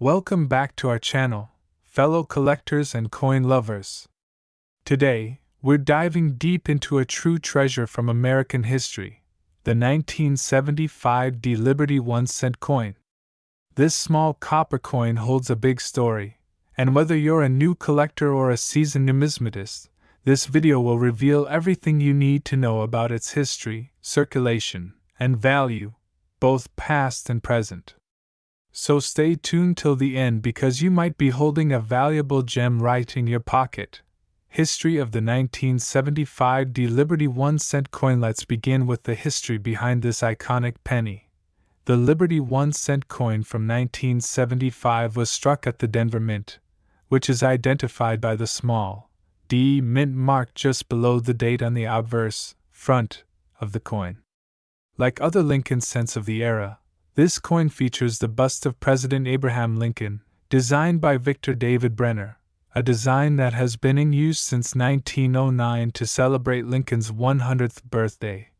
Welcome back to our channel, fellow collectors and coin lovers. Today, we're diving deep into a true treasure from American history, the 1975 D Liberty 1-cent coin. This small copper coin holds a big story, and whether you're a new collector or a seasoned numismatist, this video will reveal everything you need to know about its history, circulation, and value, both past and present. So stay tuned till the end because you might be holding a valuable gem right in your pocket. History of the 1975 D Liberty 1-cent coin. Let's begin with the history behind this iconic penny. The Liberty 1-cent coin from 1975 was struck at the Denver Mint, which is identified by the small D mint mark just below the date on the obverse front of the coin. Like other Lincoln cents of the era, this coin features the bust of President Abraham Lincoln, designed by Victor David Brenner, a design that has been in use since 1909 to celebrate Lincoln's 100th birthday.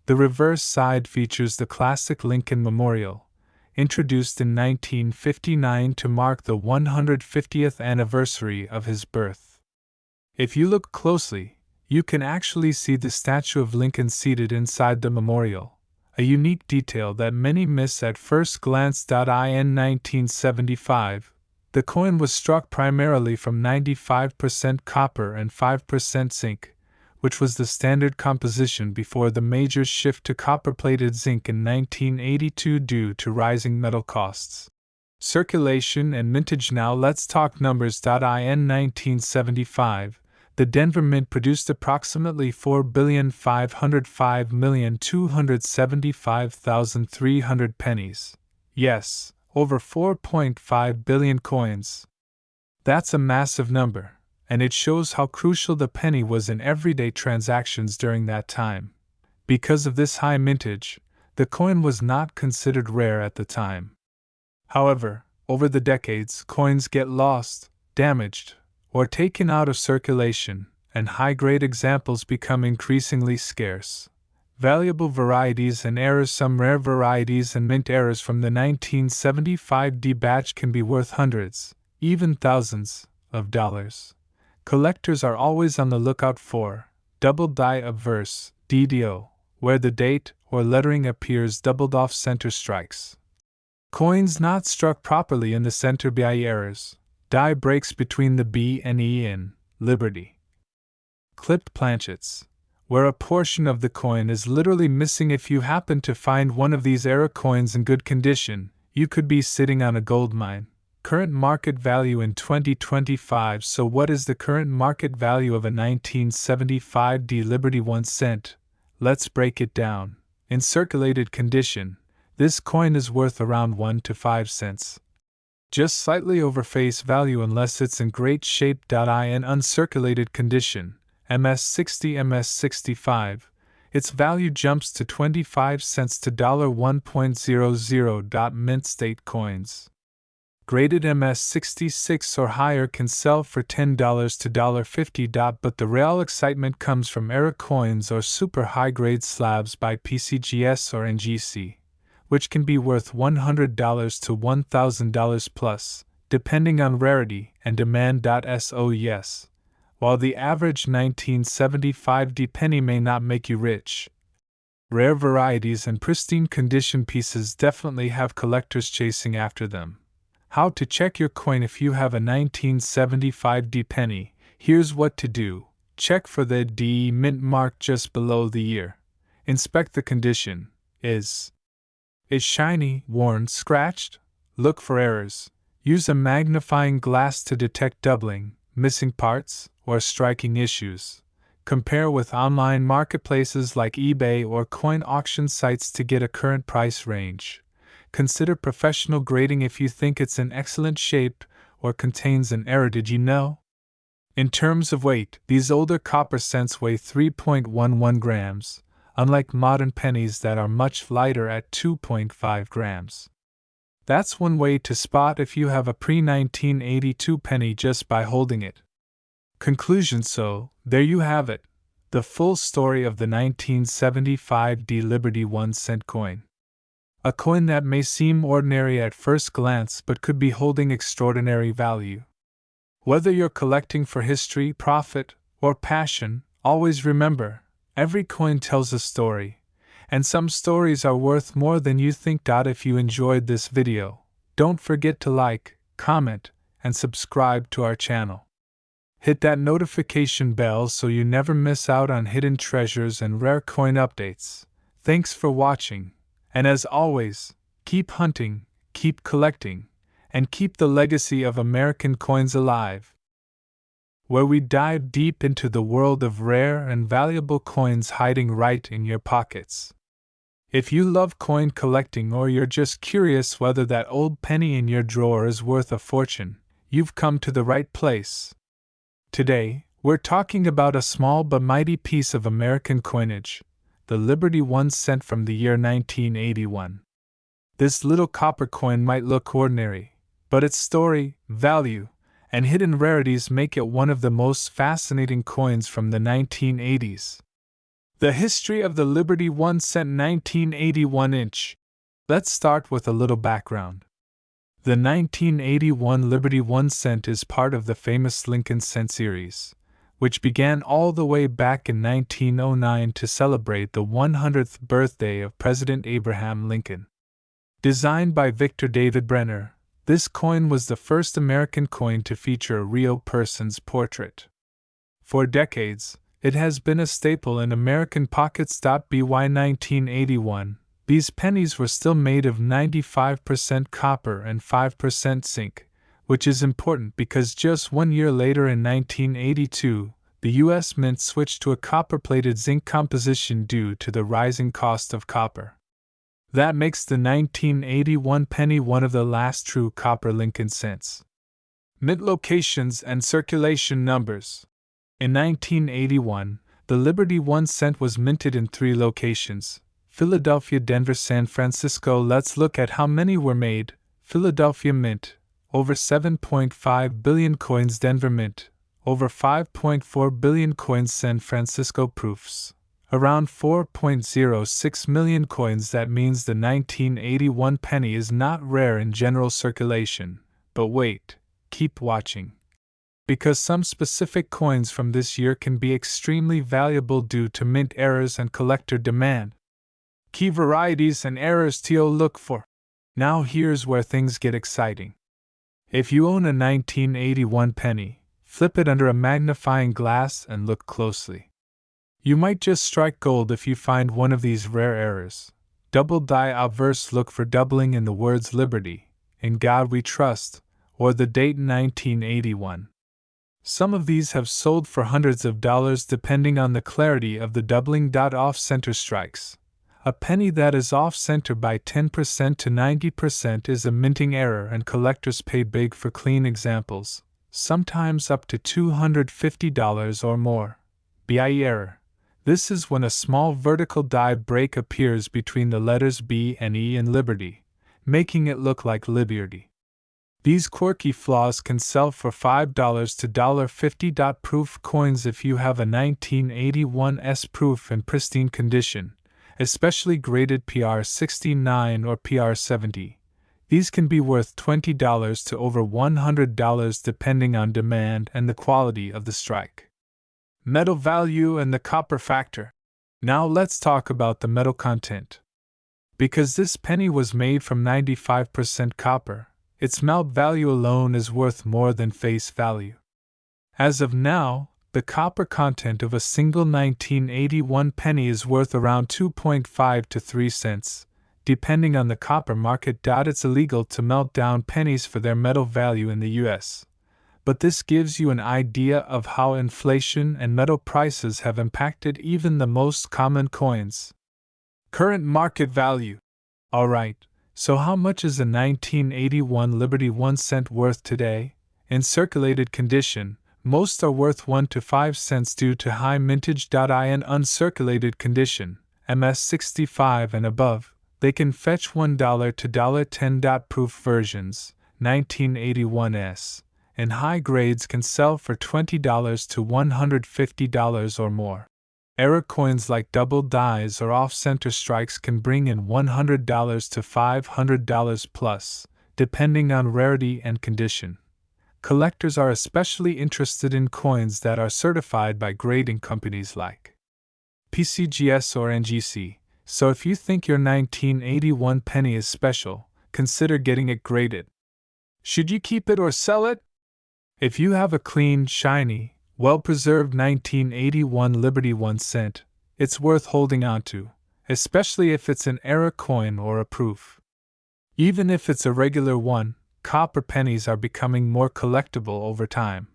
The reverse side features the classic Lincoln Memorial, introduced in 1959 to mark the 150th anniversary of his birth. If you look closely, you can actually see the statue of Lincoln seated inside the memorial, a unique detail that many miss at first glance. In 1975, the coin was struck primarily from 95% copper and 5% zinc, which was the standard composition before the major shift to copper-plated zinc in 1982 due to rising metal costs. Circulation and mintage. Now let's talk numbers. In 1975, the Denver Mint produced approximately 4,505,275,300 pennies. Yes, over 4.5 billion coins. That's a massive number, and it shows how crucial the penny was in everyday transactions during that time. Because of this high mintage, the coin was not considered rare at the time. However, over the decades, coins get lost, damaged, or taken out of circulation, and high-grade examples become increasingly scarce. Valuable varieties and errors. Some rare varieties and mint errors from the 1975 D batch can be worth hundreds, even thousands, of dollars. Collectors are always on the lookout for double die obverse, DDO, where the date or lettering appears doubled off center strikes. Coins not struck properly in the center by errors. Die breaks between the B and E in Liberty. Clipped planchets, where a portion of the coin is literally missing. If you happen to find one of these era coins in good condition, you could be sitting on a gold mine. Current market value in 2025. So what is the current market value of a 1975 D Liberty 1 cent? Let's break it down. In circulated condition, this coin is worth around 1 to 5 cents. Just slightly over face value unless it's in great shape. In uncirculated condition, MS60 MS65, its value jumps to 25 cents to $1.00. Mint state coins. Graded MS66 or higher can sell for $10 to $50. But the real excitement comes from era coins or super high-grade slabs by PCGS or NGC, which can be worth $100 to $1,000 plus, depending on rarity and demand. So yes, while the average 1975 D penny may not make you rich, rare varieties and pristine condition pieces definitely have collectors chasing after them. How to check your coin if you have a 1975 D penny? Here's what to do. Check for the D mint mark just below the year. Inspect the condition. Is shiny, worn, scratched? Look for errors. Use a magnifying glass to detect doubling, missing parts, or striking issues. Compare with online marketplaces like eBay or coin auction sites to get a current price range. Consider professional grading if you think it's in excellent shape or contains an error. Did you know? In terms of weight, these older copper cents weigh 3.11 grams. Unlike modern pennies that are much lighter at 2.5 grams. That's one way to spot if you have a pre-1982 penny just by holding it. Conclusion. So, there you have it, the full story of the 1975 D Liberty 1 cent coin. A coin that may seem ordinary at first glance but could be holding extraordinary value. Whether you're collecting for history, profit, or passion, always remember, every coin tells a story, and some stories are worth more than you think. If you enjoyed this video, don't forget to like, comment, and subscribe to our channel. Hit that notification bell so you never miss out on hidden treasures and rare coin updates. Thanks for watching, and as always, keep hunting, keep collecting, and keep the legacy of American coins alive. Where we dive deep into the world of rare and valuable coins hiding right in your pockets. If you love coin collecting or you're just curious whether that old penny in your drawer is worth a fortune, you've come to the right place. Today, we're talking about a small but mighty piece of American coinage, the Liberty 1 cent from the year 1981. This little copper coin might look ordinary, but its story, value, and hidden rarities make it one of the most fascinating coins from the 1980s. The history of the Liberty 1 cent 1981 inch. Let's start with a little background. The 1981 Liberty 1 cent is part of the famous Lincoln Cent series, which began all the way back in 1909 to celebrate the 100th birthday of President Abraham Lincoln. Designed by Victor David Brenner, this coin was the first American coin to feature a real person's portrait. For decades, it has been a staple in American pockets. By 1981, these pennies were still made of 95% copper and 5% zinc, which is important because just 1 year later in 1982, the U.S. Mint switched to a copper-plated zinc composition due to the rising cost of copper. That makes the 1981 penny one of the last true copper Lincoln cents. Mint locations and circulation numbers. In 1981, the Liberty 1 cent was minted in 3 locations: Philadelphia, Denver, San Francisco. Let's look at how many were made. Philadelphia Mint, over 7.5 billion coins. Denver Mint, over 5.4 billion coins. San Francisco Proofs, around 4.06 million coins. That means the 1981 penny is not rare in general circulation. But wait, keep watching. Because some specific coins from this year can be extremely valuable due to mint errors and collector demand. Key varieties and errors to look for. Now here's where things get exciting. If you own a 1981 penny, flip it under a magnifying glass and look closely. You might just strike gold if you find one of these rare errors. Double die obverse, look for doubling in the words Liberty, In God We Trust, or the date 1981. Some of these have sold for hundreds of dollars depending on the clarity of the doubling. Off-center strikes. A penny that is off-center by 10% to 90% is a minting error, and collectors pay big for clean examples, sometimes up to $250 or more. BIE error. This is when a small vertical die break appears between the letters B and E in Liberty, making it look like Liberty. These quirky flaws can sell for $5 to $50. Proof coins. If you have a 1981 proof in pristine condition, especially graded PR69 or PR70, these can be worth $20 to over $100 depending on demand and the quality of the strike. Metal value and the copper factor. Now let's talk about the metal content. Because this penny was made from 95% copper, its melt value alone is worth more than face value. As of now, the copper content of a single 1981 penny is worth around 2.5 to 3 cents, depending on the copper market. It's illegal to melt down pennies for their metal value in the US, but this gives you an idea of how inflation and metal prices have impacted even the most common coins. Current market value. Alright, so how much is a 1981 Liberty 1 cent worth today? In circulated condition, most are worth 1 to 5 cents due to high mintage. In uncirculated condition, MS65 and above, they can fetch $1 to $10. Proof versions, 1981s, in high grades can sell for $20 to $150 or more. Error coins like double dies or off-center strikes can bring in $100 to $500 plus, depending on rarity and condition. Collectors are especially interested in coins that are certified by grading companies like PCGS or NGC, so if you think your 1981 penny is special, consider getting it graded. Should you keep it or sell it? If you have a clean, shiny, well-preserved 1981 Liberty 1 cent, it's worth holding on to, especially if it's an error coin or a proof. Even if it's a regular one, copper pennies are becoming more collectible over time.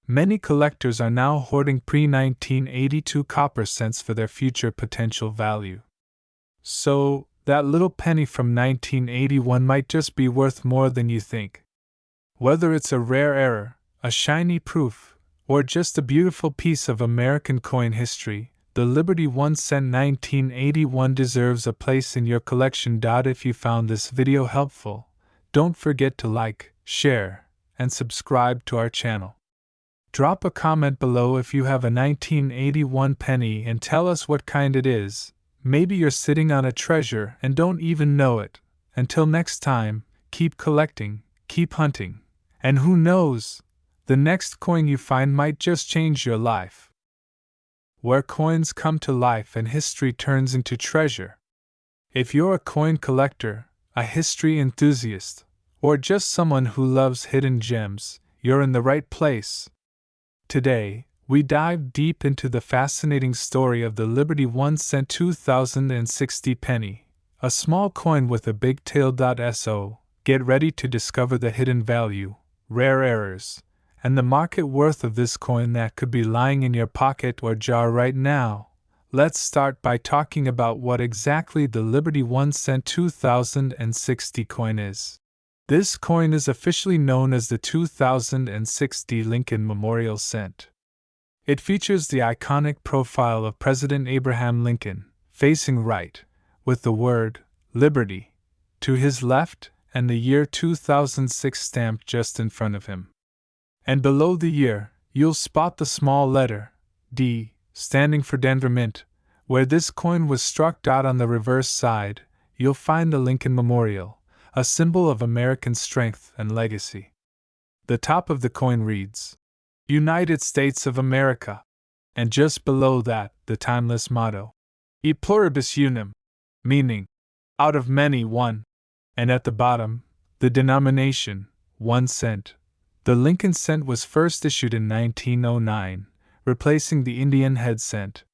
Many collectors are now hoarding pre-1982 copper cents for their future potential value. So, that little penny from 1981 might just be worth more than you think. Whether it's a rare error, a shiny proof, or just a beautiful piece of American coin history, the Liberty 1 cent 1981 deserves a place in your collection. If you found this video helpful, don't forget to like, share, and subscribe to our channel. Drop a comment below if you have a 1981 penny and tell us what kind it is. Maybe you're sitting on a treasure and don't even know it. Until next time, keep collecting, keep hunting, and who knows? The next coin you find might just change your life. Where coins come to life and history turns into treasure. If you're a coin collector, a history enthusiast, or just someone who loves hidden gems, you're in the right place. Today, we dive deep into the fascinating story of the Liberty 1 cent 2060 penny, a small coin with a big tail. So, get ready to discover the hidden value, rare errors, and the market worth of this coin that could be lying in your pocket or jar right now. Let's start by talking about what exactly the Liberty 1 cent 2060 coin is. This coin is officially known as the 2060 Lincoln Memorial Cent. It features the iconic profile of President Abraham Lincoln, facing right, with the word Liberty to his left and the year 2006 stamped just in front of him. And below the year, you'll spot the small letter D, standing for Denver Mint. Where this coin was struck. On the reverse side, you'll find the Lincoln Memorial, a symbol of American strength and legacy. The top of the coin reads, United States of America, and just below that, the timeless motto, E pluribus unum, meaning, out of many one, and at the bottom, the denomination, 1 cent. The Lincoln cent was first issued in 1909, replacing the Indian head cent.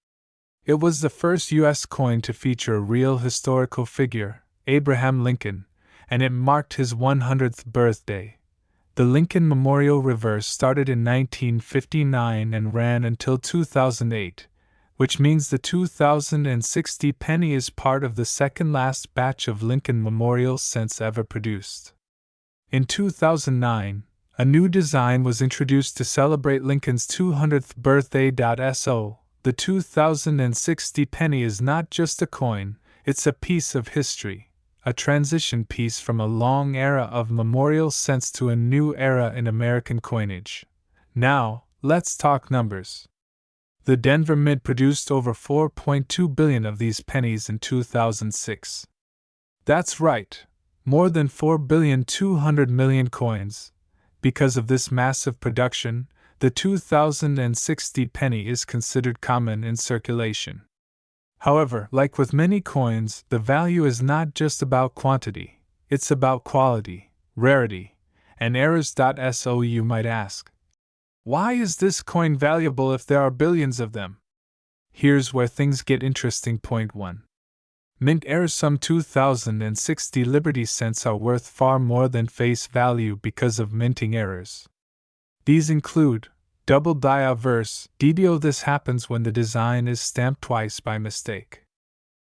It was the first U.S. coin to feature a real historical figure, Abraham Lincoln, and it marked his 100th birthday. The Lincoln Memorial Reverse started in 1959 and ran until 2008, which means the 2060 penny is part of the second last batch of Lincoln Memorial cents ever produced. In 2009, a new design was introduced to celebrate Lincoln's 200th birthday. So, the 2060 penny is not just a coin, it's a piece of history, a transition piece from a long era of memorial cents to a new era in American coinage. Now, let's talk numbers. The Denver Mint produced over 4.2 billion of these pennies in 2006. That's right, more than 4,200 million coins. Because of this massive production, the 2060 penny is considered common in circulation. However, like with many coins, the value is not just about quantity, it's about quality, rarity, and errors. So you might ask, why is this coin valuable if there are billions of them? Here's where things get interesting. Point 1. Mint errors. Some 2060 Liberty cents are worth far more than face value because of minting errors. These include double die averse DDO. This happens when the design is stamped twice by mistake.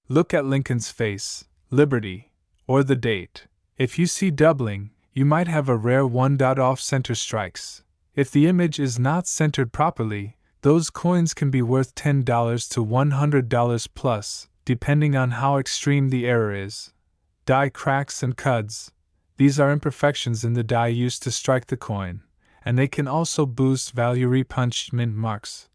Look at Lincoln's face, Liberty, or the date. If you see doubling, you might have a rare 1. Off-center strikes. If the image is not centered properly, those coins can be worth $10 to $100 plus, depending on how extreme the error is. Die cracks and cuds. These are imperfections in the die used to strike the coin, and they can also boost value. Repunched mint marks.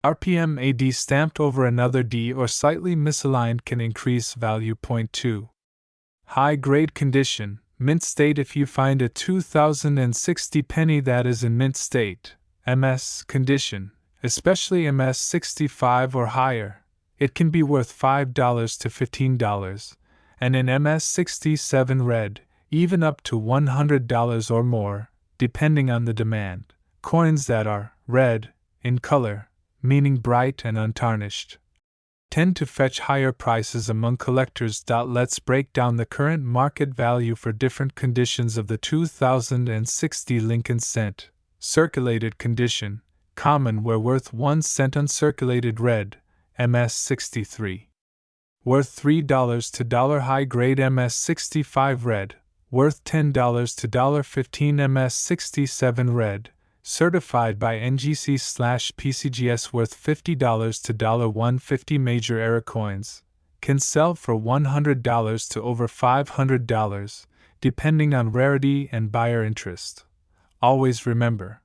RPM a D stamped over another D or slightly misaligned can increase value. 2. High grade condition, mint state. If you find a 2060 penny that is in mint state, MS condition, especially MS 65 or higher, it can be worth $5 to $15, and in MS 67 red, even up to $100 or more, depending on the demand. Coins that are red in color, meaning bright and untarnished, tend to fetch higher prices among collectors. Let's break down the current market value for different conditions of the 2060 Lincoln cent. Circulated condition, common, where worth 1 cent. Uncirculated red, MS 63. Worth $3 to $1. High grade MS 65 red, worth $10 to $15. MS 67 red, certified by NGC/PCGS, worth $50 to $150. Major era coins can sell for $100 to over $500, depending on rarity and buyer interest. Always remember,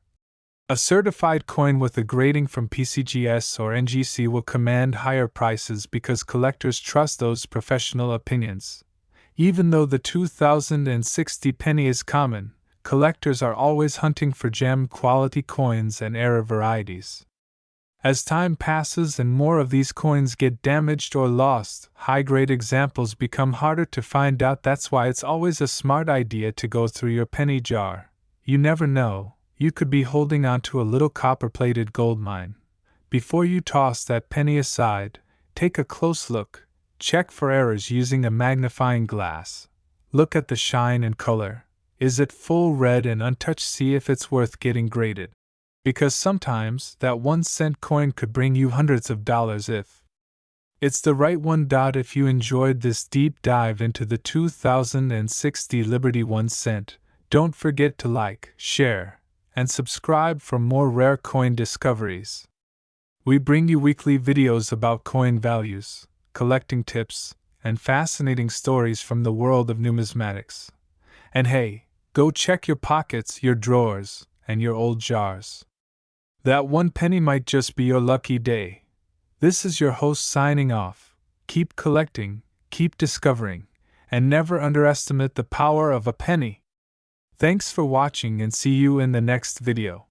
a certified coin with a grading from PCGS or NGC will command higher prices because collectors trust those professional opinions. Even though the 2060 penny is common, collectors are always hunting for gem-quality coins and era varieties. As time passes and more of these coins get damaged or lost, high-grade examples become harder to find out. That's why it's always a smart idea to go through your penny jar. You never know, you could be holding onto a little copper-plated gold mine. Before you toss that penny aside, take a close look. Check for errors using a magnifying glass. Look at the shine and color. Is it full red and untouched? See if it's worth getting graded. Because sometimes that 1 cent coin could bring you hundreds of dollars if it's the right one. If you enjoyed this deep dive into the 2060 Liberty 1 cent, don't forget to like, share, and subscribe for more rare coin discoveries. We bring you weekly videos about coin values, collecting tips, and fascinating stories from the world of numismatics. And hey, go check your pockets, your drawers, and your old jars. That 1 penny might just be your lucky day. This is your host signing off. Keep collecting, keep discovering, and never underestimate the power of a penny. Thanks for watching and see you in the next video.